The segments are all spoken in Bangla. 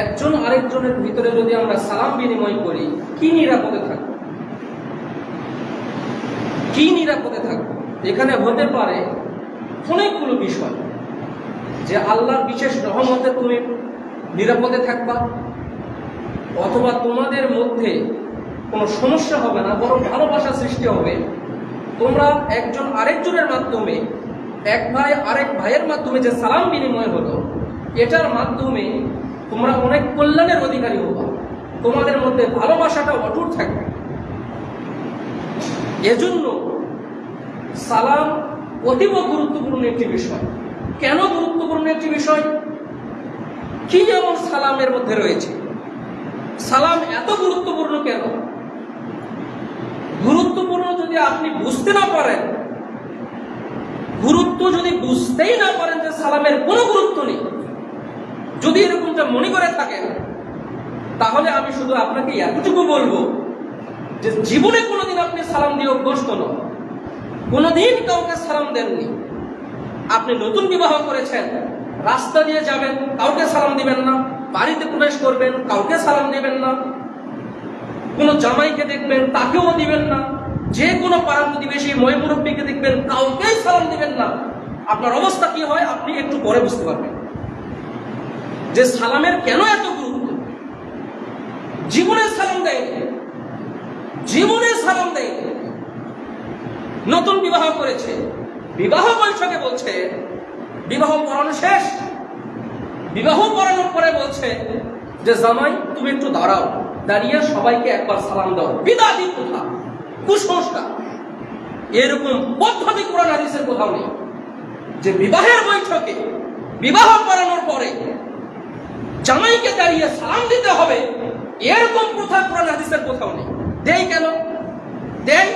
একজন আরেকজনের ভিতরে যদি আমরা সালাম বিনিময় করি, কি নিরাপদে থাকবো? কি নিরাপদে থাকবো? এখানে হতে পারে অনেকগুলো বিষয়, যে আল্লাহর বিশেষ রহমতে তুমি নিরাপদে থাকবা, অথবা তোমাদের মধ্যে কোনো সমস্যা হবে না, বরং ভালোবাসা সৃষ্টি হবে। তোমরা একজন আরেকজনের মাধ্যমে, এক ভাই আরেক ভাইয়ের মাধ্যমে যে সালাম বিনিময় হলো, এটার মাধ্যমে তোমরা অনেক কল্যাণের অধিকারী হবা, তোমাদের মধ্যে ভালোবাসাটা অটুট থাকবে। এজন্য সালাম অতীব গুরুত্বপূর্ণ একটি বিষয়। কেন গুরুত্বপূর্ণ একটি বিষয়? কি এমন সালামের মধ্যে রয়েছে? সালাম এত গুরুত্বপূর্ণ কেন? গুরুত্বপূর্ণ যদি আপনি বুঝতে না পারেন, গুরুত্ব যদি বুঝতেই না পারেন যে সালামের কোনো গুরুত্ব নেই, যদি এরকমটা মনে করে থাকেন, তাহলে আমি শুধু আপনাকে এতটুকু বলবো যে জীবনে কোনোদিন আপনি সালাম দিয়ে অভ্যস্ত নন, কোনোদিন কাউকে সালাম দেননি। আপনি নতুন বিবাহ করেছেন, রাস্তা দিয়ে যাবেন, কাউকে সালাম দিবেন না। বাড়িতে প্রবেশ করবেন, কাউকে সালাম দিবেন না। কোনো জামাইকে দেখবেন, তাকেও দিবেন না। যে কোনো পাড়া প্রতিবেশী ময় মুরব্বীকে দেখবেন, কাউকেই সালাম দিবেন না। আপনার অবস্থা কি হয় আপনি একটু পরে বুঝতে পারবেন যে সালামের কেন এত গুরুত্ব। জীবনে সালাম দেয়, জীবনে সালাম দেয়। নতুন বিবাহ করেছে, বিবাহ বৈঠকে বলছে, বিবাহ পড়ানো শেষ, বিবাহ পড়ানোর পরে বলছে যে জামাই তুমি একটু দাঁড়াও, দাঁড়িয়ে সবাইকে একবার সালাম দাও। বিদাতি কথা, কুসংস্কার। এরকম পদ্ধতি কোরআন হাদিসের কোথাও নেই যে বিবাহের বৈঠকে, বিবাহ পড়ানোর পরে জামাইকে দাঁড়িয়ে সালাম দিতে হবে। এরকম প্রথা কোরআন হাদিসের কোথাও নেই। দেয় কেন? দেয়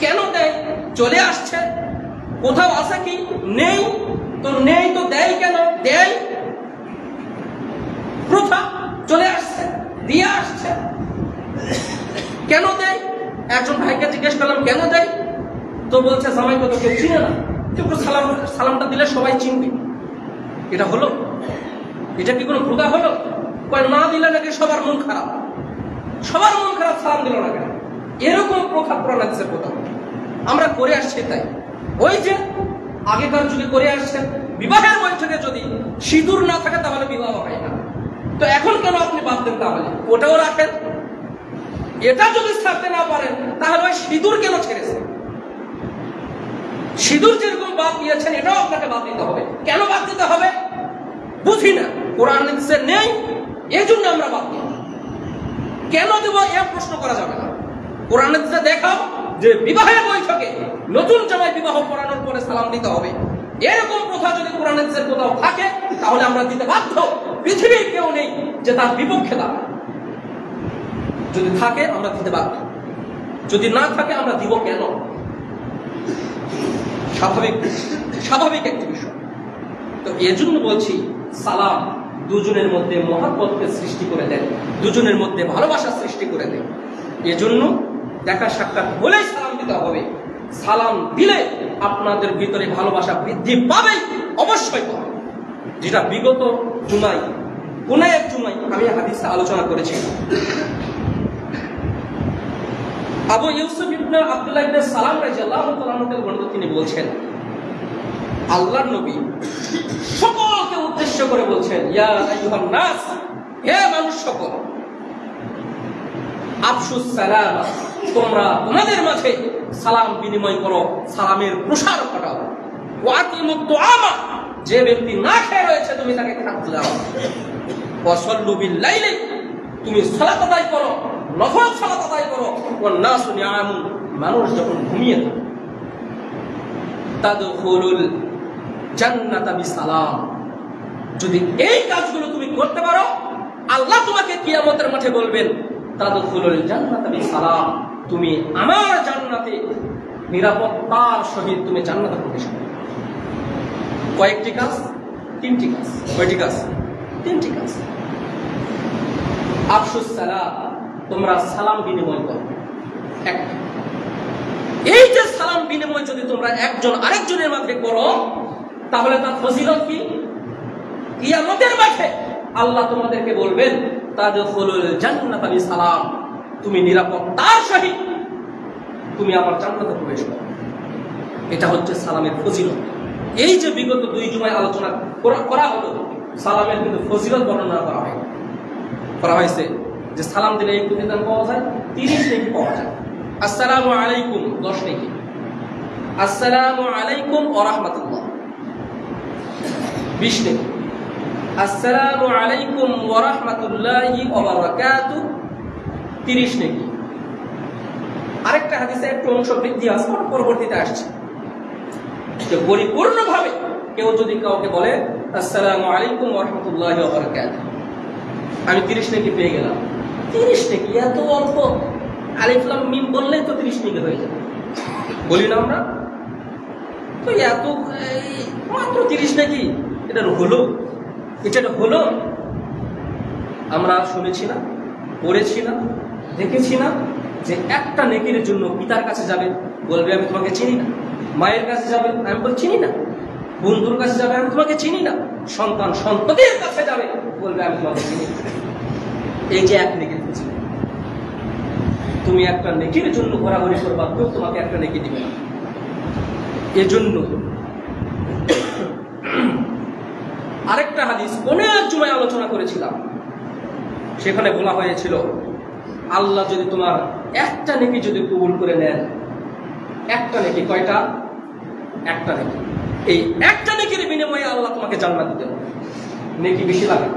কেন? দেয় চলে আসছে, কোথাও আছে কি? নেই তো। নেই তো দেয় কেন? দেয়, প্রথা চলে আসছে, দিয়ে আসছে। কেন দেয়? একজন ভাইকে জিজ্ঞেস করলাম কেন দেয়, তো বলছে জামাইকে তো কেউ চিনে না, কিন্তু সালামটা দিলে সবাই চিনবে। এটা হলো? এটা কি কোনো প্রথা হলো? কয় না দিলে নাকি সবার মন খারাপ, সবার মন খারাপ, সালাম দিল না কেন? এরকম প্রথা কোরআন হাদিসের কথা আমরা করে আসছি। তাই ওই যে আগেকার যুগে করে আসছেন, বিবাহের বৈঠকে যদি সিঁদুর না থাকে তাহলে বিবাহ হয় না। তো এখন কেন আপনি বাদ দেন? তাহলে ওটাও রাখেন। এটা যদি ছাড়তে না পারেন তাহলে ওই সিঁদুর কেন ছেড়েছেন? সিঁদুর যেরকম বাদ দিয়েছেন এটাও আপনাকে বাদ দিতে হবে। কেন বাদ দিতে হবে বুঝি না, কোরআন হাদিসে নেই, এই জন্য আমরা বাদ দিই। কেন দেব এ প্রশ্ন করা যাবে না। কোরআন হাদিসে দেখাও যে বিবাহের বৈঠকে নতুন জামাই বিবাহ পড়ানোর পরে সালাম দিতে হবে। এরকম প্রথা যদি কোরআন হাদিসের কোথাও থাকে তাহলে আমরা দিতে বাধ্য। পৃথিবীর কেউ নেই যে তার বিপক্ষে দাঁড়ায়। যদি থাকে আমরা দিতে বাধ্য, যদি না থাকে আমরা দিব কেন? স্বাভাবিক, স্বাভাবিক একটি বিষয়। তো এজন্য বলছি সালাম দুজনের মধ্যে মহাব্বতকে সৃষ্টি করে দেন, দুজনের মধ্যে ভালোবাসা সৃষ্টি করে দেন। এজন্য দেখা সাক্ষাৎ হলেই সালাম দিতে হবে। সালাম দিলে আপনাদের ভিতরে ভালোবাসা বৃদ্ধি পাবে, অবশ্যই পাবে। যেটা বিগত জুমায়, কোন এক জুমায় আমি হাদিসে আলোচনা করেছি। আবু ইউসুফ ইবনে আব্দুল্লাহ ইবনে সালাম রাদিয়াল্লাহু তাআলা আনহু বর্ণিত, তিনি বলছেন আল্লাহর নবী সকলকে উদ্দেশ্য করে বলছেন, ইয়া আইয়ুহান নাস, হে মানুষ সকল, আফশুস সালাম, তোমরা তোমাদের মাঝে সালাম বিনিময় করো, সালামের প্রসার ঘটাও। ওয়া আকিমুদ দুআমা, যে ব্যক্তি না খেয়ে রয়েছে তুমি তাকে খাদ্য দাও। ওয়া সাল্লু বিল লাইলি, তুমি সালাত আদায় করো, নফল সালাত আদায় করো। ওয়ান নাসু নিয়ামুন, মানুষ যখন ঘুমিয়ে থাকে। তাদখুলুল জান্নাতা বিসালাম, যদি এই কাজগুলো তুমি করতে পারো আল্লাহ তোমাকে কিয়ামতের মাঠে বলবেন তাদখুলুল জান্নাতা বিসালাম, তুমি আমার জান্নাতে নিরাপত্তার সহিত তুমি জান্নাতে প্রবেশ করবে। কয়েকটি কাজ? তিনটি কাজ। কয়টি কাজ? তিনটি কাজ। আফশুস সালাম, তোমরা সালাম বিনিময় করো। একটা, এই যে সালাম বিনিময় যদি তোমরা একজন আরেকজনের মাঝে করো তাহলে তার ফজিলত কি? কিয়ামতের মাঠে আল্লাহ তোমাদেরকে বলবেন তাদখুলুল জান্নাতা বিসালাম, তুমি নিরাপত্তার সহিত তুমি আমার জান্নাতে প্রবেশ করো। এটা হচ্ছে সালামের ফজিলত। এই যে বিগত 2 জুমায় আলোচনা করা হলো, সালামের কিন্তু ফজিলত বর্ণনা করা হয়েছে যে সালাম দিলে এই প্রতিদান পাওয়া যায়, 30 নেকি পাওয়া যায়। আসসালামু আলাইকুম 10 নেকি, আসসালামু আলাইকুম ওয়া রাহমাতুল্লাহ 20 নেকি, আসসালামু আলাইকুম ওয়া রাহমাতুল্লাহি ওয়া বারাকাতুহু 30 নেকি। আরেকটা হাদিসে একটু অংশ বৃদ্ধি আছে, পরবর্তীতে আসছে যে পরিপূর্ণভাবে কেউ যদি কাউকে বলে আসসালামু আলাইকুম ওয়া রাহমাতুল্লাহি ওয়া বারাকাতুহু, আমি 30 নেকি পেয়ে গেলাম। 30 নেকি এত অল্প, আলিফ লাম মিম বললেই তো 30 নেকি হয়ে যাবে, বলি না আমরা? তো এত মাত্র 30 নেকি, এটা হলো? আমরা শুনেছি না, পড়েছি না, দেখেছি না যে একটা নেকির জন্য পিতার কাছে যাবে, বলবে আমি তোমাকে চিনি না। মায়ের কাছে যাবে, আমি বলছি চিনি না। বন্ধুর কাছে যাবে, আমি তোমাকে চিনি না। সন্তান সন্ততির কাছে যাবে, বলবে আমি তোমাকে চিনি না। এই যে এক নেকির খুঁজি, তুমি একটা নেকির জন্য ঘোরাঘুরি করবা, কেউ তোমাকে একটা নেকি দিবে না। এজন্য আরেকটা হাদিস অনেক সময় আলোচনা করেছিলাম, সেখানে বলা হয়েছিল আল্লাহ যদি তোমার একটা নেকি যদি কবুল করে নেন, একটা নেকি, কয়টা? একটা নেকি, এই একটা নেকির বিনিময়ে আল্লাহ তোমাকে জান্নাত দিতে হবে। নেকি বেশি লাগে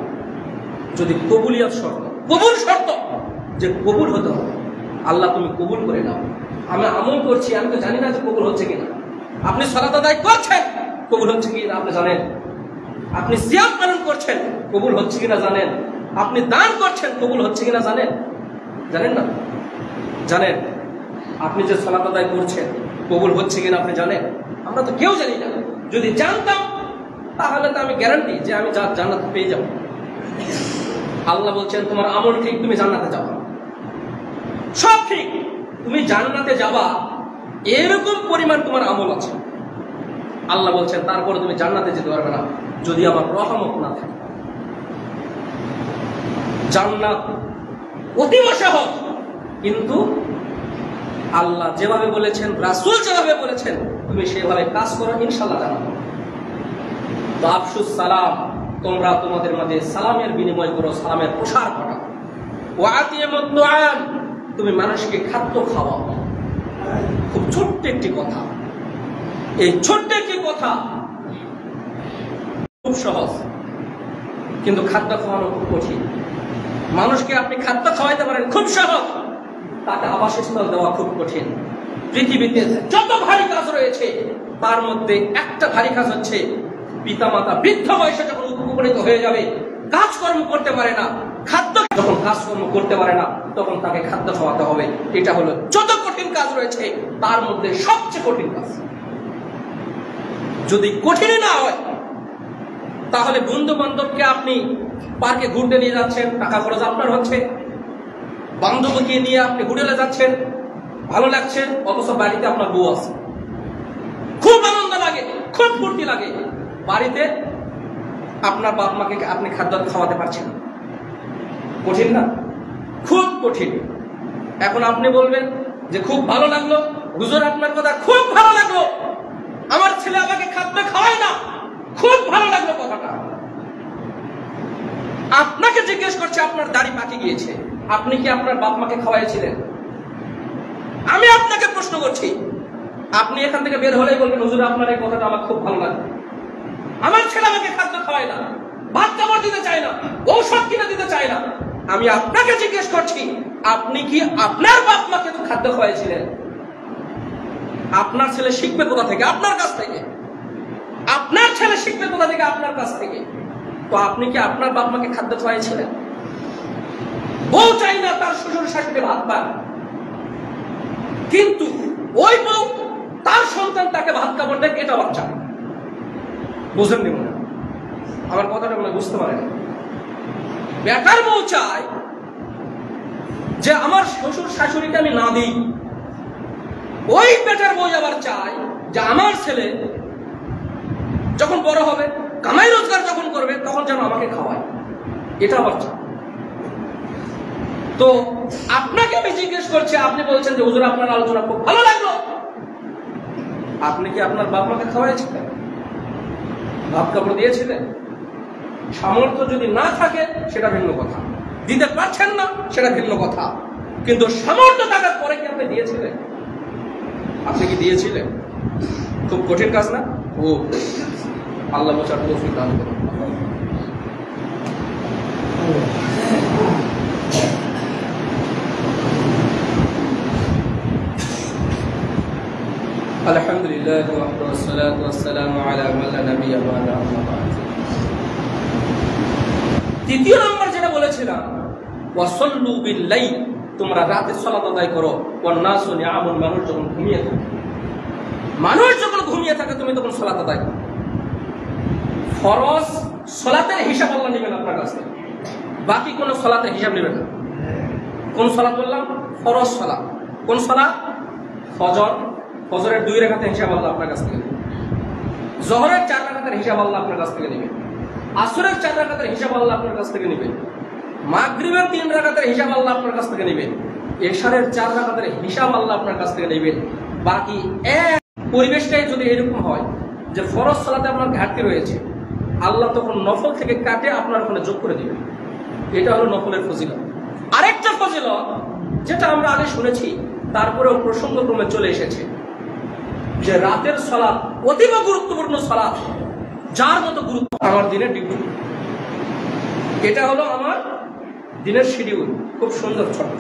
যদি কবুলিয়াত শর্ত, কবুল শর্ত যে কবুল হতে হবে। আল্লাহ তুমি কবুল করে নাও। আমি আমল করছি, আমি তো জানি না যে কবুল হচ্ছে কিনা। আপনি সালাত আদায় করছেন, কবুল হচ্ছে কিনা আপনি জানেন। আপনি সিয়াম পালন করছেন, কবুল হচ্ছে কিনা জানেন। আপনি দান করছেন, কবুল হচ্ছে কিনা জানেন না? জানেন। আপনি যে সালাত আদায় করছেন, কবুল হচ্ছে কিনা আপনি জানেন? আমরা তো কেউ জানি না। যদি জানতাম তাহলে তো আমি গ্যারান্টি যে আমি জান্নাত পেয়ে যাব। আল্লাহ বলছেন তোমার আমল ঠিক, তুমি জান্নাতে যাবা, সব ঠিক, তুমি জান্নাতে যাবা, এরকম পরিমাণ তোমার আমল আছে। আল্লাহ বলছেন তারপরে তুমি জান্নাতে যেতে পারবে না যদি আমার রহমত না থাকে। জান্নাত অতীব সহজ, কিন্তু আল্লাহ যেভাবে বলেছেন, রাসূল যেভাবে বলেছেন, তুমি সেভাবে কাজ করো, ইনশাআল্লাহ জান্নাত। তো আফসুস সালাম, তোমরা তোমাদের মাঝে সালামের বিনিময় করো, সালামের প্রসার ঘটাও। ওয়াতিমুদ দুআন, তুমি মানুষকে খাদ্য খাওয়াও। খুব ছোট্ট একটি কথা, এই ছোট্ট একটি কথা খুব সহজ, কিন্তু খাদ্য খাওয়ানো খুব কঠিন। মানুষকে আপনি খাদ্য খাওয়াইতে পারেন খুব সহজ, তাকে আবাসস্থল দেওয়া খুব কঠিন। পৃথিবীতে যত ভারী কাজ রয়েছে তার মধ্যে একটা ভারী কাজ হচ্ছে পিতামাতা বৃদ্ধ বয়সে যখন উপনীত হয়ে যাবে, কাজকর্ম করতে পারে না, যখন কাজকর্ম করতে পারে না, তখন তাকে খাদ্য খাওয়াতে হবে। এটা হলো যত কঠিন কাজ রয়েছে তার মধ্যে সবচেয়ে কঠিন কাজ। যদি কঠিন না হয় তাহলে বন্ধু বান্ধবকে আপনি পার্কে ঘুরতে নিয়ে যাচ্ছেন, টাকা খরচ আপনার হচ্ছে। বান্ধবীকে নিয়ে আপনি হোটেলে যাচ্ছেন, ভালো লাগছে, অথচ বাড়িতে আপনার বউ আছে, খুব আনন্দ লাগে, খুব ফুর্তি লাগে। বাড়িতে আপনার বাপ মাকে আপনি খাদ্য খাওয়াতে পারছেন, কঠিন না? খুব কঠিন। এখন আপনি বলবেন যে খুব ভালো লাগলো হুজুর, আপনার কথা খুব ভালো লাগলো, আমার ছেলে আমাকে খাদ্য খাওয়ায় না, খুব ভালো লাগলো কথাটা। আপনাকে জিজ্ঞেস করছে, আপনার দাড়ি পাকে গিয়েছে, আপনি কি আপনার বাপ মাকে খাওয়াইছিলেন? আমি আপনাকে প্রশ্ন করছি, আপনি এখান থেকে বের হলেই বলবেন হুজুর আপনার এই কথাটা আমার খুব ভালো লাগে, আমার ছেলে আমাকে খাদ্য খাওয়ায় না, ভাত কাপড় দিতে চায় না, ঔষধ কিনে দিতে চায় না। আমি আপনাকে জিজ্ঞেস করছি, আপনি কি আপনার বাপ মাকে তো খাদ্য খাওয়াইছিলেন? আপনার ছেলে শিখবে কোথা থেকে? আপনার কাছ থেকে। আপনার ছেলে শিখবে কোথা থেকে? আপনার কাছ থেকে। তো আপনি কি আপনার বাপ মাকে খাদ্য খাওয়াইছিলেন? বউ চাই না তার শ্বশুর শাশুড়ি ভাত পান, কিন্তু ওই বউ তার সন্তান তাকে ভাত কাপড় দেয়, এটা বাচ্চা। বুঝলেন না? আমার কথাটা মনে বুঝতে পারেন। বেটার বউ চায় যে আমার শ্বশুর শাশুড়িকে আমি না দিই, ওই বেটার বউ আবার চায় যে আমার ছেলে যখন বড় হবে, কামাই রোজগার যখন করবে, তখন যেন আমাকে খাওয়ায়। এটা আবার চাপ। তো আপনাকে আমি জিজ্ঞেস করছি, আপনি বলছেন যে হুজুর আপনার আলোচনা খুব ভালো লাগলো, আপনি কি আপনার বাপ মাকে খাওয়াইছিলেন, ভাত কাপড় দিয়েছিলেন? সামর্থ্য যদি না থাকে সেটা ভিন্ন কথা, দিতে পারছেন না সেটা ভিন্ন কথা, কিন্তু সামর্থ্য থাকার পরে কি আপনি দিয়েছিলেন? আপনি কি দিয়েছিলেন? খুব কঠিন কাজ না? ও আল্লাহ বোঝার তৌফিক দান করুন। আলহামদুলিল্লাহ ওয়াসসালাতু ওয়াসসালামু আলা মান লা নাবিয়্যা বা'দা, আম্মা বা'দ। দ্বিতীয় নম্বর যেটা বলেছিলাম, ওয়াসাল্লু বিল লাইল, তোমরা রাতে সালাত আদায় করো। ওয়ান নাসু নিয়ামুন, মানুষ যখন ঘুমিয়ে থাকে তুমি তখন সালাত আদায় করো। ফরজ সালাতের হিসাব আল্লাহ নেবেন আপনার কাছ থেকে, বাকি কোন সালাতের হিসাব নেবেন না। কোন সালাত বললাম? ফরজ সালাত। কোন সালাত? ফজর। ফজরের 2 রাকাতের হিসাব আল্লাহ আপনার কাছ থেকে নেবেন। জোহরের 4 রাকাতের হিসাব আল্লাহ আপনার কাছ থেকে নেবেন। আসরের 4 রাকাতের হিসাব আল্লাহ আপনার কাছ থেকে নেবেন। মাগরিবের 3 রাকাতের হিসাব আল্লাহ আপনার কাছ থেকে নেবেন। এশারের 4 রাকাতের হিসাব আল্লাহ আপনার কাছ থেকে নেবেন। বাকি এক পরিবেশটাই যদি এরকম হয় যে ফরজ সালাতে আপনার ঘাটতি রয়েছে, আল্লাহ তখন নফল থেকে কাটে আপনার ওখানে যোগ করে দিবেন। এটা হলো নফলের ফজিলত। আরেকটা ফজিলত যেটা আমরা আগে শুনেছি, তারপরেও প্রসঙ্গক্রমে চলে এসেছে, যে রাতের সালাত অতীব গুরুত্বপূর্ণ সালাত, যার মতো গুরুত্ব আমার দিনের ডিউটি। এটা হলো আমার দিনের শিডিউল, খুব সুন্দর ছোট্ট।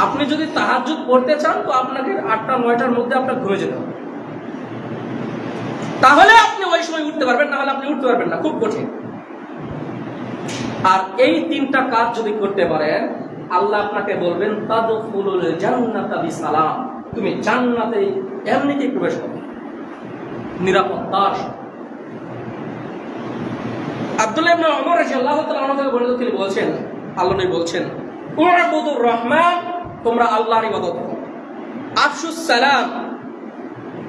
আপনি যদি তাহাজ্জুদ পড়তে চান তো আপনাকে 8টা-9টার মধ্যে আপনার ঘুমে যেতে হবে, তাহলে আপনি ওই সময় উঠতে পারবেন, না হলে আপনি উঠতে পারবেন না, খুব কঠিন। আর এই 3টা কাজ যদি করতে পারেন, আল্লাহ আপনাকে বলবেন তাদখুলুল জান্নাতা বিসালাম, তুমি জান্নাতে এমনিতেই প্রবেশ করবে নিরাপত্তার সাথে। আব্দুল্লাহ ইবনে ওমর রাদিয়াল্লাহু তাআলা আনহু থেকে বর্ণিত, তিনি বলছেন, আল্লাহ নবী বলছেন, উ'বুদুর রহমান, তোমরা আল্লাহর ইবাদত করো। আফশুস সালাম,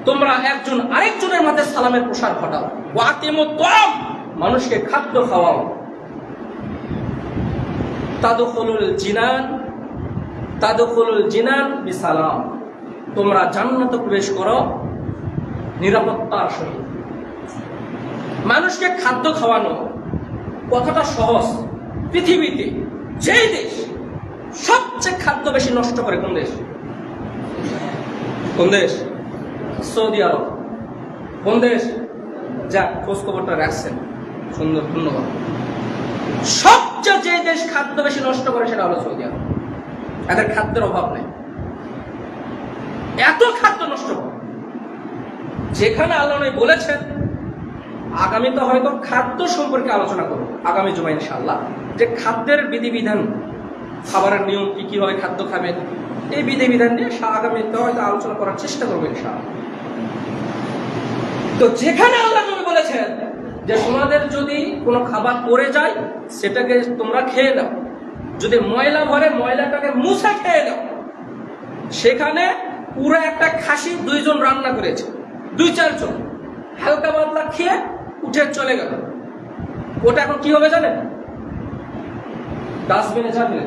তোমরা একজন আরেকজনের মাঝে সালামের প্রসার ঘটাও। ওয়াতিমুত তাআম, মানুষকে খাদ্য খাওয়াও। তাদখুলুল জিনান বিসালাম, তোমরা জান্নাতে প্রবেশ করো নিরাপত্তার সহিত। মানুষকে খাদ্য খাওয়ানো কথাটা সহজ। পৃথিবীতে যেই দেশ সবচেয়ে খাদ্য বেশি নষ্ট করে, কোন দেশ? কোন দেশ? সৌদি আরব। কোন দেশ? যাক, খোঁজ খবরটা রাখছেন, সুন্দর, ধন্যবাদ। সবচেয়ে যে দেশ খাদ্য বেশি নষ্ট করে সেটা হলো সৌদি আরব। এদের খাদ্যের অভাব নেই, এত খাদ্য নষ্ট করে। যেখানে আল্লাহ নবী বলেছেন, আগামীতে হয়তো খাদ্য সম্পর্কে আলোচনা করব আগামী জুমা ইনশাআল্লাহ, যে খাদ্যের বিধিবিধান, খাবারের নিয়ম কি, কিভাবে খাদ্য খাবেন, এই বিধিবিধান নিয়ে আগামীতে হয়তো আলোচনা করার চেষ্টা করবো ইনশাআল্লাহ। তো যেখানে আল্লাহ নবী বলেছেন যে তোমাদের যদি কোনো খাবার পড়ে যায় সেটাকে তোমরা খেয়ে নাও, যদি ময়লা ভরে ময়লাটাকে মুছে খেয়ে নাও, সেখানে পুরো একটা খাসি 2 জন রান্না করেছে, 2-4 জন হালকা পাতলা খেয়ে উঠে চলে গেল, ওটা এখন কি হবে জানেন? ডাস্টবিনে যাবে,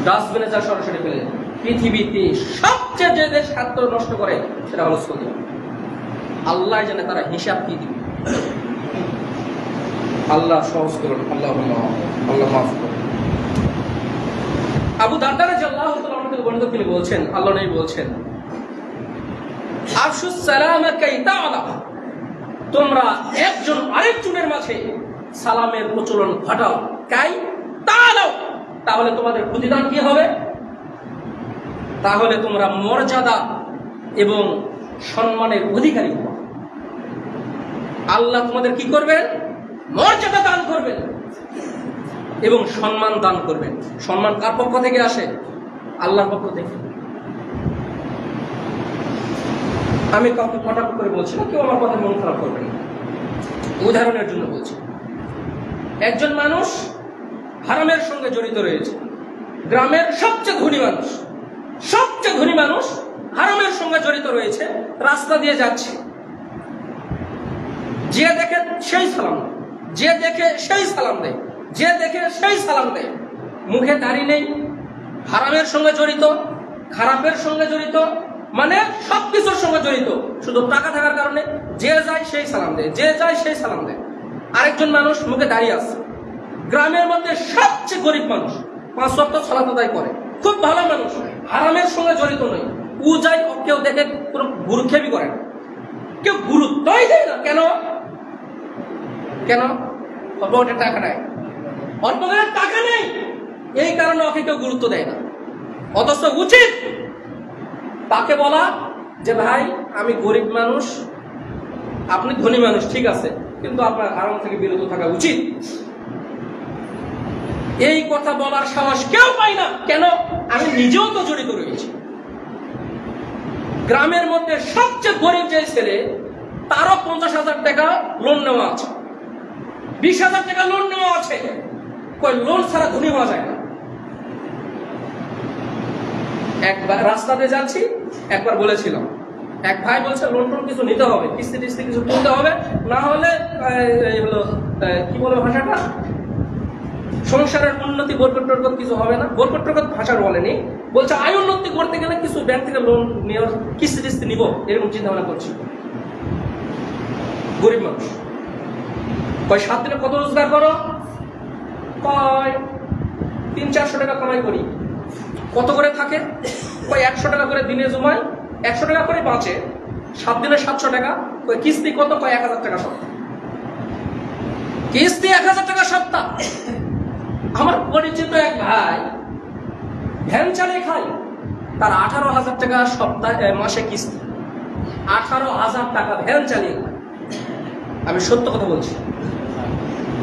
ডাস্টবিনে যা সরাসরি ফেলে। পৃথিবীতে সবচেয়ে যে দেশ খাদ্য নষ্ট করে সেটা হলো সৌদি আরব। আল্লাহ জানে তারা হিসাব কি দিবে। আল্লাহ সহজ করুন, আল্লাহ মাফ করুন। আবু দারদা রাদিয়াল্লাহু তাআলা থেকে বর্ণিত, তিনি বলছেন, আল্লাহ নবী বলছেন, আফশুস সালামা কাই তাআলা, তোমরা একজন আরেকজনের মাঝে সালামের প্রচলন ঘটাও। কাই তাআলা, তাহলে তোমাদের প্রতিদান কি হবে? তাহলে তোমরা মর্যাদা এবং সম্মানের অধিকারী হবে। আল্লাহ তোমাদের কি করবেন? মর্যাদা দান করবেন এবং সম্মান দান করবেন। সম্মান কার পক্ষ থেকে আসে? আল্লাহর পক্ষ থেকে। আমি কাউকে কটাক্ষ করে বলছি না, কেউ আমার কথা মন খারাপ করবে না, উদাহরণের জন্য বলছি। একজন মানুষ হারামের সঙ্গে জড়িত রয়েছে, গ্রামের সবচেয়ে ধনী মানুষ হারামের সঙ্গে জড়িত রয়েছে, রাস্তা দিয়ে যাচ্ছে, যে দেখে সেই সালাম দেয়, যে দেখে সেই সালাম দেয়, যে দেখে সেই সালাম দেয়। মুখে দাড়ি নেই, হারামের সঙ্গে জড়িত, খারাপের সঙ্গে জড়িত, মানে সবকিছুর সঙ্গে জড়িত। শুধু টাকা থাকার কারণে যে যায় সেই সালাম দেয়, যে যায় সেই সালাম দেয়। আরেকজন মানুষ মুখে দাঁড়িয়ে আছে, গ্রামের মধ্যে সবচেয়ে গরিব মানুষ, 5 ওয়াক্ত সালাত আদায় করে, খুব ভালো মানুষ, হারামের সঙ্গে জড়িত নয়। ও যায়, কেউ দেখে কোনো গুরুক্ষেপই করে না, কেউ গুরুত্বই দেয় না। কেন? কেন? ওটা টাকা নেয়, অল্প করে টাকা নেই, এই কারণে ওকে কেউ গুরুত্ব দেয় না। অথচ উচিত তাকে বলা যে ভাই আমি গরিব মানুষ, আপনি ধনী মানুষ, ঠিক আছে, কিন্তু আপনার হারাম থেকে বিরত থাকা উচিত। এই কথা বলার সাহস কেউ পায় না। কেন? আমি নিজেও তো জড়িত রয়েছি। গ্রামের মধ্যে সবচেয়ে গরিব যে ছেলে, তারও 50,000 টাকা লোন নেওয়া আছে, 20,000 টাকা লোন নেওয়া আছে। লোন ছাড়া ধনী হওয়া যায় না। একবার রাস্তাতে যাচ্ছি, একবার বলেছিলাম, এক ভাই বলছে লোন টোন কিছু নিতে হবে, কিস্তি টিস্তি কিছু তুলতে হবে, না হলে হলো কি বলে ভাষাটা, সংসারের উন্নতি বরকত টরকত কিছু হবে না। বরকত টরকত ভাষার বলেনি, বলছে আয় উন্নতি করতে গেলে কিছু ব্যাংক থেকে লোন নেওয়ার, কিস্তি টিস্তি নিব, এরকম চিন্তা ভাবনা করছি। গরিব মানুষ। 7 দিনে কত রোজগার করো? 300-400 টাকা কামাই করি। কত করে থাকে? 100 টাকা করে দিনে জমায়, 100 টাকা করে বাঁচে, 7 দিনে 700 টাকা। কিস্তি কত? 1000 টাকা সপ্তাহ। কিস্তি 1000 টাকা সপ্তাহ। আমার পরিচিত এক ভাই ভ্যান চালিয়ে খায়, তার 18,000 টাকা সপ্তাহে, মাসে কিস্তি। 18,000 টাকা ভ্যান চালিয়ে খায়। আমি সত্য কথা বলছি,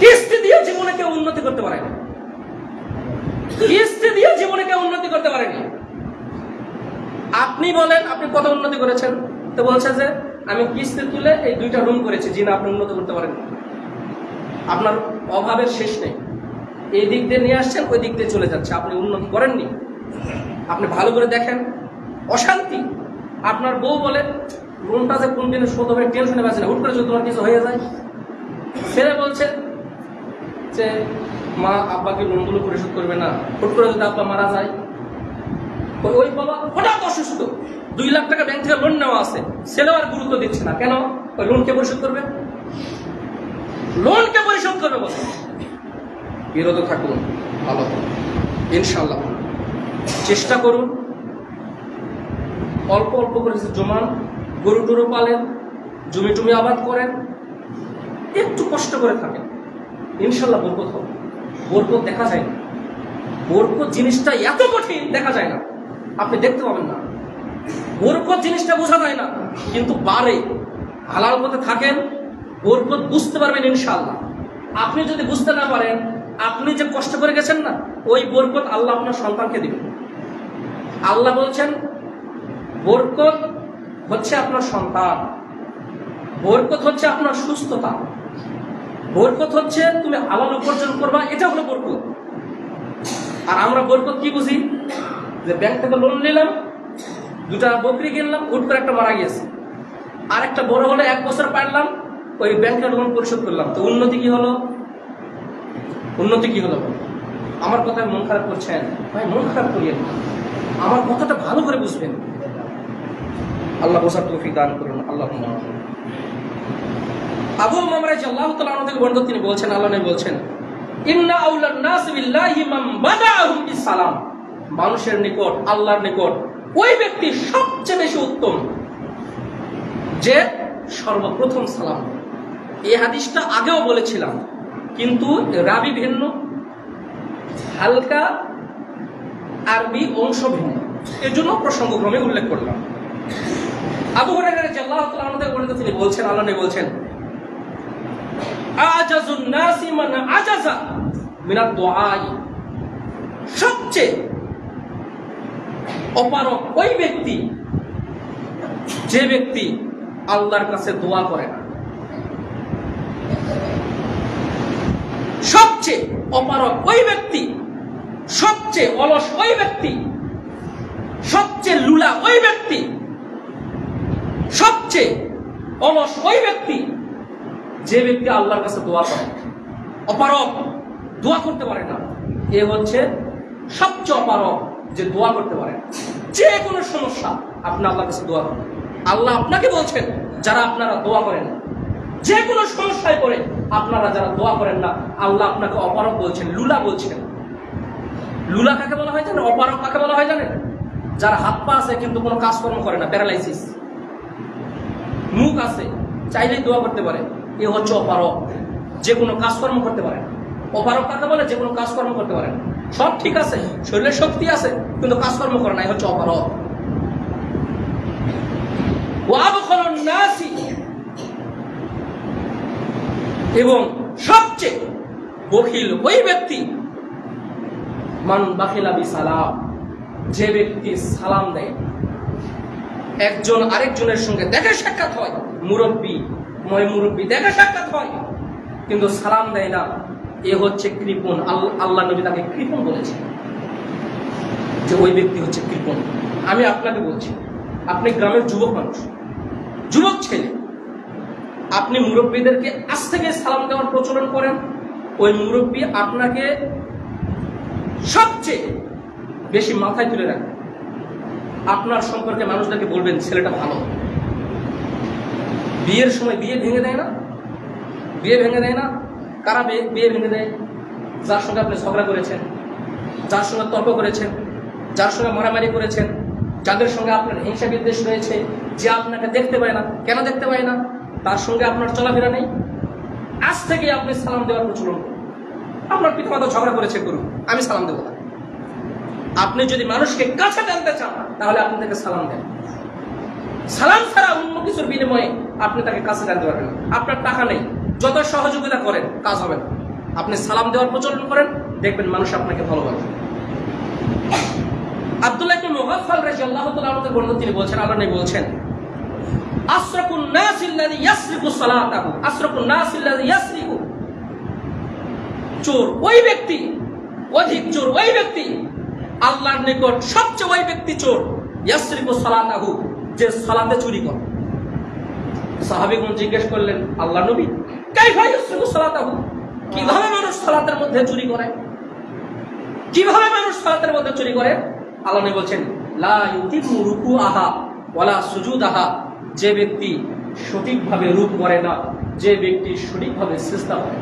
কিস্তি দিয়ে জীবনে কেউ উন্নতি করতে পারে না, কিস্তি দিয়ে জীবনে কেউ উন্নতি করতে পারেনি। আপনি বলেন আপনি কত উন্নতি করেছেন? তো বলছে যে আমি কিস্তি তুলে এই 2টা রুম করেছি। জি না, আপনি উন্নতি করতে পারেন। আপনার অভাবের শেষ নেই, এই দিক দিয়ে নিয়ে আসছেন, ওই দিক দিয়ে চলে যাচ্ছে, আপনি উন্নতি করেননি। আপনি ভালো করে দেখেন, অশান্তি। আপনার বউ বলে লোনটা যে কোন দিনে শোধ হবে টেনশনে বাঁচে না, হুট করে যদি তোমার কিছু হয়ে যায়। ছেলে বলছে যে মা আব্বাকে লোনগুলো পরিশোধ করবে না, হুট করে যদি আব্বা মারা যায়। ওই বাবা হঠাৎ অসুস্থ, 2 লাখ টাকা ব্যাংক থেকে লোন নেওয়া আছে, ছেলে আর গুরুত্ব দিচ্ছে না। কেন? ওই লোনকে পরিশোধ করবে, লোনকে পরিশোধ করবে বলে। বিরত থাকুন, ভালো ইনশাল্লাহ। চেষ্টা করুন, অল্প অল্প করে জমান, গরু টরু পালেন, জমি টুমি আবাদ করেন, একটু কষ্ট করে থাকেন, ইনশাল্লাহ বরকত হবে। বরকত দেখা যায় না, বরকত জিনিসটা এত কঠিন, দেখা যায় না, আপনি দেখতে পাবেন না। বরকত জিনিসটা বোঝা যায় না, কিন্তু বাড়ে। হালাল পথে থাকেন, বরকত বুঝতে পারবেন ইনশাআল্লাহ। আপনি যদি বুঝতে না পারেন, আপনি যে কষ্ট করে গেছেন না, ওই বরকত আল্লাহ আপনার সন্তানকে দিবেন। আল্লাহ বলছেন বরকত হচ্ছে আপনার সন্তান, বরকত হচ্ছে আপনার সুস্থতা, বরকত হচ্ছে তুমি হালাল উপার্জন করবা, এটা হলো বরকত। আর আমরা বরকত কি বুঝি? যে ব্যাংক থেকে লোন নিলাম, 2টা বকরি কিনলাম, হুট করে একটা মারা গিয়েছে, আর একটা বড় হলে 1 বছর পারলাম, ওই ব্যাংকের লোন পরিশোধ করলাম। তো উন্নতি কি হলো? উন্নতি কি হলো? আমার কথায় মন খারাপ করছেন ভাই? মন খারাপ করিয়েন না, আমার কথাটা ভালো করে বুঝবেন। আল্লাহ বোঝার তৌফিক দান করুন। আল্লাহ। আবু উমামা রাদিয়াল্লাহু তাআলা আনহু থেকে বর্ণিত, তিনি বলছেন, আল্লাহ নবী বলছেন, ইন্না আউলান নাস বিল্লাহি মান বাদাআহুম বিসালাম। মানুষের নিকট, আল্লাহর নিকট ওই ব্যক্তি সবচেয়ে বেশি উত্তম যে সর্বপ্রথম সালাম। এই হাদিসটা আগেও বলেছিলাম, কিন্তু রাবি ভিন্ন, হালকা আরবি অংশ ভিন্ন, এর জন্য প্রসঙ্গক্রমে উল্লেখ করলাম। আবু হুরায়রা রাদিয়াল্লাহু তাআলা আনহু থেকে বর্ণিত, তিনি বলছেন, আল্লাহ নবী বলছেন, আজাজুন নাসি মান আজাজা মিনাদ দুআই। সবচেয়ে অপারক ওই ব্যক্তি যে ব্যক্তি আল্লাহর কাছে দোয়া করে না। সবচেয়ে অপারক ওই ব্যক্তি, সবচেয়ে অলস ওই ব্যক্তি, সবচেয়ে লুলা ওই ব্যক্তি, সবচেয়ে অলস ওই ব্যক্তি যে ব্যক্তি আল্লাহর কাছে দোয়া করে, অপারগ, দোয়া করতে পারে না, এ হচ্ছে সবচেয়ে অপারগ, যে দোয়া করতে পারে। যে কোনো সমস্যা আপনি আল্লাহর কাছে দোয়া করেন, আল্লাহ আপনাকে বলছেন যারা আপনারা দোয়া করেন না, যে কোনো সমস্যায় পড়ে আপনারা যারা দোয়া করেন না, আল্লাহ আপনাকে অপারগ বলছেন, লুলা বলছেন। লুলা কাকে বলা হয় জানেন? অপারগ কাকে বলা হয় জানেন? যার হাত পা আছে কিন্তু কোনো কাজকর্ম করে না, প্যারালাইসিস। মুখ আছে, চাইলেই দোয়া করতে পারে, এ হচ্ছে অপারগ, যে কোনো কাজকর্ম করতে পারে। অপারগ কাকে বলে? যে কোনো কাজকর্ম করতে পারে, সব ঠিক আছে, শরীরে শক্তি আছে কিন্তু কাজকর্ম করে না, এ হচ্ছে অপারগ। এবং সবচেয়ে বখিল ওই ব্যক্তি, মান বাখিলা বিসালাম, যে ব্যক্তি সালাম দেয়। একজন আরেকজনের সঙ্গে দেখা সাক্ষাৎ হয়, মুরব্বী দেখা সাক্ষাৎ হয় কিন্তু সালাম দেয় না, এ হচ্ছে কৃপণ। আল্লাহ নবী তাকে কৃপণ বলেছে, যে ওই ব্যক্তি হচ্ছে কৃপণ। আমি আপনাকে বলছি, আপনি গ্রামের যুবক মানুষ, যুবক ছেলে, আপনি মুরব্বীদেরকে আজ থেকে সালাম দেওয়ার প্রচলন করেন। ওই মুরব্বী আপনাকে সবচেয়ে বেশি মাথায় তুলে রাখবে। আপনার সম্পর্কে মানুষদেরকে বলবেন ছেলেটা ভালো। বিয়ের সময় বিয়ে ভেঙে দেয় না? বিয়ে ভেঙে দেয় না? কারা বিয়ে ভেঙে দেয়? যার সঙ্গে আপনি ঝগড়া করেছেন, যার সঙ্গে তর্ক করেছেন, যার সঙ্গে মারামারি করেছেন, যাদের সঙ্গে আপনার হিংসা বিদ্বেষ রয়েছে, যে আপনাকে দেখতে পায় না। কেন দেখতে পায় না? তার সঙ্গে আপনার চলাফেরা নেই। আজ থেকে আপনি সালাম দেওয়ার প্রচলন করুন। আপনার পিতামাতা ঝগড়া করেছে, করুন, আমি সালাম দেবো না। আপনি যদি মানুষকে কাছে টানতে চান তাহলে আপনি তাকে সালাম দেন। সালাম ছাড়া অন্য কিছুর বিনিময়ে আপনি তাকে কাছে টানতে পারবেন না। আপনার টাকা নেই, যত সহযোগিতা করেন কাজ হবে না। আপনি সালাম দেওয়ার প্রচলন করেন, দেখবেন মানুষ আপনাকে ভালোবাসে। আব্দুল্লাহ ইবনে মুগাফফাল রাদিয়াল্লাহু তাআলা আনহু বর্ণনা তিনি বলছেন, আল্লাহ নবী বলছেন, আসরাকুন নাসিল্লাযী ইয়াসরিকু সালাতাহু, আসরাকুন নাসিল্লাযী ইয়াসরিকু, চোর ওই ব্যক্তি, অধিক চোর ওই ব্যক্তি, আল্লাহর নিকট সবচেয়ে ওই ব্যক্তি চোর, ইয়াসরিকু সালাতাহু, যে সালাতে চুরি করে। সাহাবীগণ জিজ্ঞেস করলেন, আল্লাহ নবী, কাইফা ইয়াসরিকু সালাতাহু, কিভাবে মানুষ সালাতের মধ্যে চুরি করে? কিভাবে মানুষ সালাতের মধ্যে চুরি করে? আল্লাহ নবী বলছেন, লা ইউতিমু রুকুআহা ওয়ালা সুজুদাহা, যে ব্যক্তি সঠিকভাবে রুকু করে না, যে ব্যক্তি সঠিকভাবে সিজদা করে।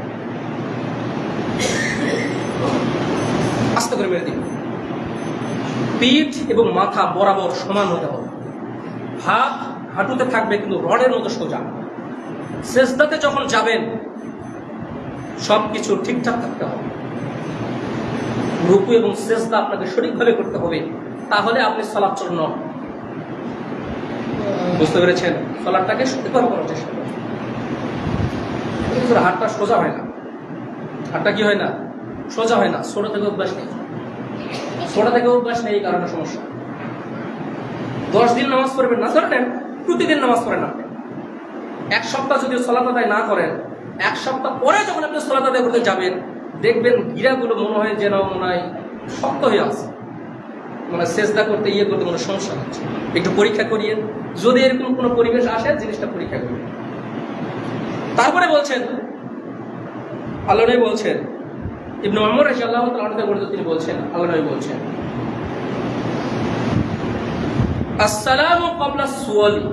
আস্তে করে মেরে দিন। পিঠ এবং মাথা বরাবর সমান হতে হবে, হাত হাঁটুতে থাকবে কিন্তু রডের মতো সোজা। সিজদাতে যখন যাবেন সবকিছু ঠিকঠাক থাকতে হবে। রুকু এবং সিজদা আপনাকে সঠিকভাবে করতে হবে, তাহলে আপনি সালাত চোর নন। বুঝতে পেরেছেন? সালাতটাকে সঠিকভাবে করার চেষ্টা করুন। হাতটা সোজা হয় না, হাতটা কি হয় না? সোজা হয় না। ছোট থেকে অভ্যাস নেই, এই কারণে সমস্যা। 10 দিন নামাজ পড়বেন না, ধরেন প্রতিদিন নামাজ পড়েন আপনি, এক সপ্তাহ যদি সালাত আদায় না করেন, এক সপ্তাহ পরে যখন আপনি সালাত আদায় করতে যাবেন, দেখবেন গিরাগুলো মনে হয় যেন মনে হয় শক্ত হয়ে আছে, মানে সেজদা করতে করতে কোনো সমস্যা হচ্ছে। একটু পরীক্ষা করিয়ে, যদি এরকম কোনো পরিবেশ আসে, জিনিসটা পরীক্ষা করিয়ে। তারপরে বলছেন, আল্লাহ নবী বলছেন, ইবনে উমর রাদিয়াল্লাহু তাআলা আনহু বর্ণিত তিনি বলছেন, আল্লাহ নবী বলছেন, আসসালামু ক্বাবলা সুয়ালি,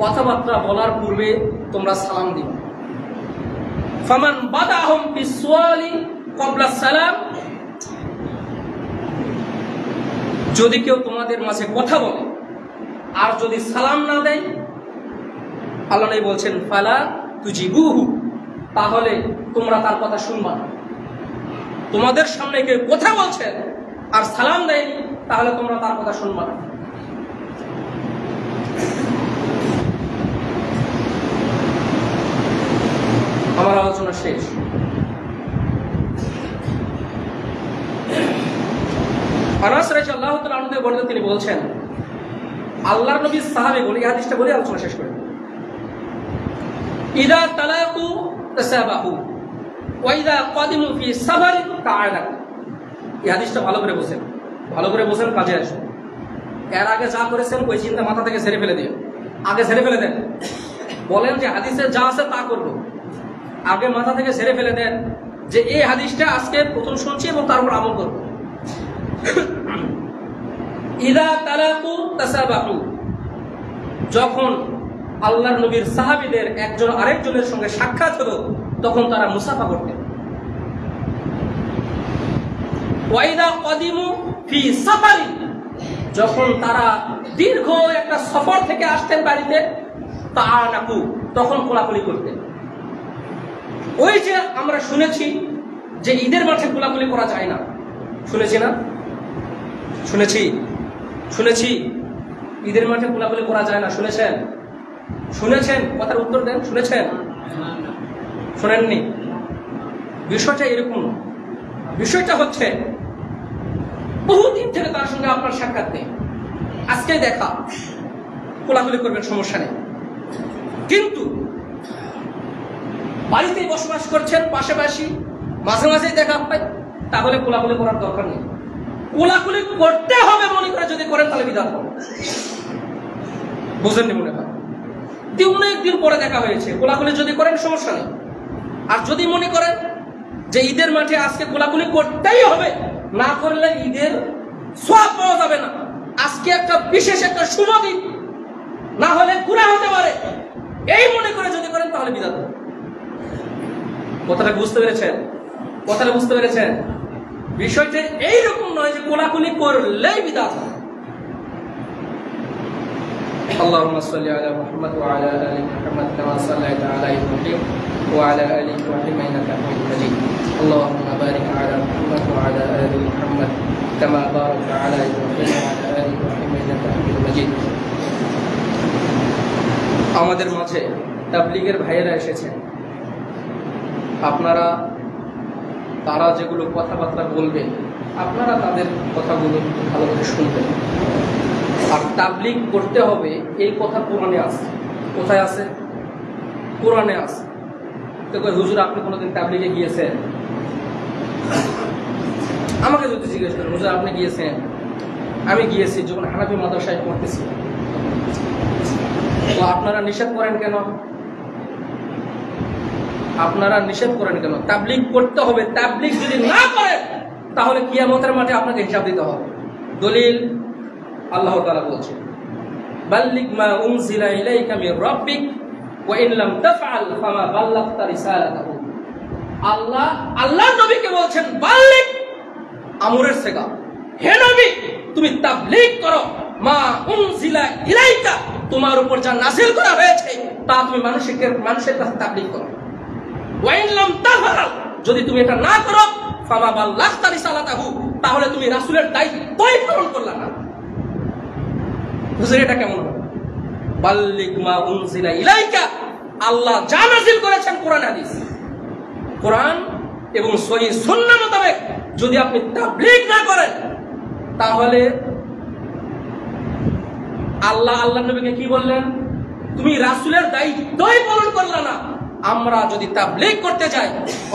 কথাবার্তা বলার পূর্বে তোমরা সালাম দিও। ফামান বাদাহুম বিসওয়ালি ক্বাবলা সালাম, যদি কেউ তোমাদের মাঝে কথা বলে আর যদি সালাম না দেয়, আল্লাহ নবী বলছেন, ফালা তুজিবুহু, তাহলে তোমরা তার কথা শুনবা না। তোমাদের সামনে কেউ কথা বলছে আর সালাম দেয়নি, তাহলে তোমরা তার কথা শুনবা না। আমার আলোচনা শেষ। আনাস রাদিয়াল্লাহু তাআলা আনহু বর্ণিত তিনি বলছেন, আল্লাহর নবী সাহাবীগণ, এই হাদিসটা বলে আলোচনা শেষ করেন, ইদা তালাকু তাসাবাহু ওয়া ইদা কাদিমু ফি সাফারিন তাআলাকু। এই হাদিসটা ভালো করে বোঝেন, কাজে আসবে। এর আগে যা করেছেন ওই চিন্তা মাথা থেকে ছেড়ে ফেলে দিন, আগে ছেড়ে ফেলে দেন। বলেন যে হাদিসে যা আছে তা করব, আগে মাথা থেকে ছেড়ে ফেলে দেন যে এই হাদিসটা আজকে প্রথম শুনছি এবং তারপর আমল করব। ইদা তালাকু তাসাবাহু, যখন আল্লাহর নবীর সাহাবীদের একজন আরেকজনের সঙ্গে সাক্ষাৎ হলো তখন তারা মুসাফা করতেন। ওয়াইদা কদিমু ফি সাফারি, যখন তারা দীর্ঘ একটা সফর থেকে আসতেন বাড়িতে, তাআনাকু, তখন কোলাকুলি করতেন। ওই যে আমরা শুনেছি যে ঈদের মাঠে কোলাকুলি করা যায় না, শুনেছি না? শুনেছি ঈদের মাঠে কোলাকুলি করা যায় না, শুনেছেন? কথার উত্তর দেন। শুনেছেন? শোনেননি? বিষয়টা এরকম না। বিষয়টা হচ্ছে বহুদিন থেকে তার সঙ্গে আপনার সাক্ষাৎ নেই, আজকে দেখা, কোলাকুলি করবেন, সমস্যা নেই। কিন্তু বাড়িতেই বসবাস করছেন, পাশাপাশি মাঝে মাঝেই দেখা হয়, তাহলে কোলাকুলি করার দরকার নেই। কোলাকুলি করতে হবে মনে করে যদি করেন তাহলে বিধান হবে। বুঝেননি মনে হয়? অনেকদিন পরে দেখা হয়েছে, কোলাকুলি যদি করেন সমস্যা নেই। আর যদি মনে করেন যে ঈদের মাঠে আজকে কোলাকুলি করতেই হবে, না করলে ঈদের সওয়াব পাওয়া যাবে না, আজকে একটা বিশেষ একটা শুভ দিন, না হলে গুনাহ হতে পারে, এই মনে করে যদি করেন তাহলে বিধান হবে। কথাটা বুঝতে পেরেছেন? বিষয়টা এইরকম নয় যে কোলাকুলি করলেই বিধান হবে। আল্লাহুম্মা সাল্লি আলা মুহাম্মাদ ওয়া আলা আলি মুহাম্মাদ কামা সাল্লাইতা আলা ইব্রাহিম ওয়া আলা আলি ইব্রাহিম ইন্নাকা হামিদুম মাজিদ। আল্লাহুম্মা বারিক আলা মুহাম্মাদ ওয়া আলা আলি মুহাম্মাদ কামা বারাকতা আলা ইব্রাহিম ওয়া আলা আলি ইব্রাহিম ইন্নাকা হামিদুম মাজিদ। আমাদের মাঝে তাবলীগের ভাইয়েরা এসেছেন, আপনারা তারা যেগুলো কথাবার্তা বলবে আপনারা তাদের কথাগুলো ভালো করে শুনবেন। আর তাবলীগ করতে হবে এই কথা কোরআনে আছে। কোথায় আছে? কোরআনে আছে। তো হুজুর আপনি কোনোদিন তাবলীগে গিয়েছেন? আমাকে যদি জিজ্ঞেস করেন হুজুর আপনি গিয়েছেন, আমি গিয়েছি যখন হানাফি মাদ্রাসায় পড়তেছি। তো আপনারা নিষেধ করেন কেন? তাবলীগ করতে হবে। তাবলীগ যদি না করেন তাহলে কিয়ামতের মাঠে আপনাকে হিসাব দিতে হবে। দলিল আল্লাহ তাআলা বলছেন, বাল্লিগ মা উনজিলা ইলাইকা মির রাব্বিক ওয়া ইন লাম তাফআল ফামা বাল্লাগতা রিসালাতাহু। আল্লাহ নবীকে বলছেন বাল্লিগ, আমরের সিগা, হে নবী তুমি তাবলীগ করো, মা উনজিলা ইলাইকা, তোমার উপর যা নাযিল করা হয়েছে তা তুমি মানুষের কাছে তাবলীগ করো। ওয়া ইন লাম তাফআল, যদি তুমি এটা না করো, ফামা বাল্লাগতা রিসালাতাহু, তাহলে তুমি রাসূলের দায়িত্বই পালন করলা না। হুজুর এটা কেমন হবে? বাল্লিগ মা উনজিলা ইলাইকা, আল্লাহ যা নাযিল করেছেন কোরআন হাদিস, কোরআন এবং সহিহ সুন্নাহ মোতাবেক যদি আপনি তাবলীগ না করেন তাহলে আল্লাহ নবীকে কি বললেন? তুমি রাসূলের দায়িত্বই পালন করলা না। আমরা যদি তাবলীগ করতে যাই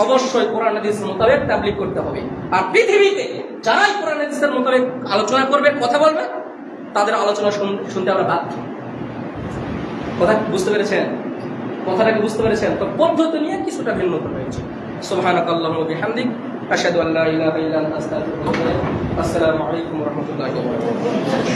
অবশ্যই কোরআন হাদিসের মোতাবেক তাবলীগ করতে হবে। আর পৃথিবীতে যারাই কোরআন হাদিসের মোতাবেক আলোচনা করবে, কথা বলবে, তাদের আলোচনা শুনতে আমরা বাধ্য। কথাটাকে বুঝতে পেরেছেন? তো পদ্ধতি নিয়ে কিছুটা ভিন্নতা রয়েছে। সুবহানাকাল্লাহুম্মা ওয়া বিহামদিক, আশহাদু আল্লা ইলাহা ইল্লা আনতা, আস্তাগফিরুকা ওয়া আতুবু ইলাইক। আসসালামু আলাইকুম ওয়া রাহমাতুল্লাহি ওয়া বারাকাতুহু।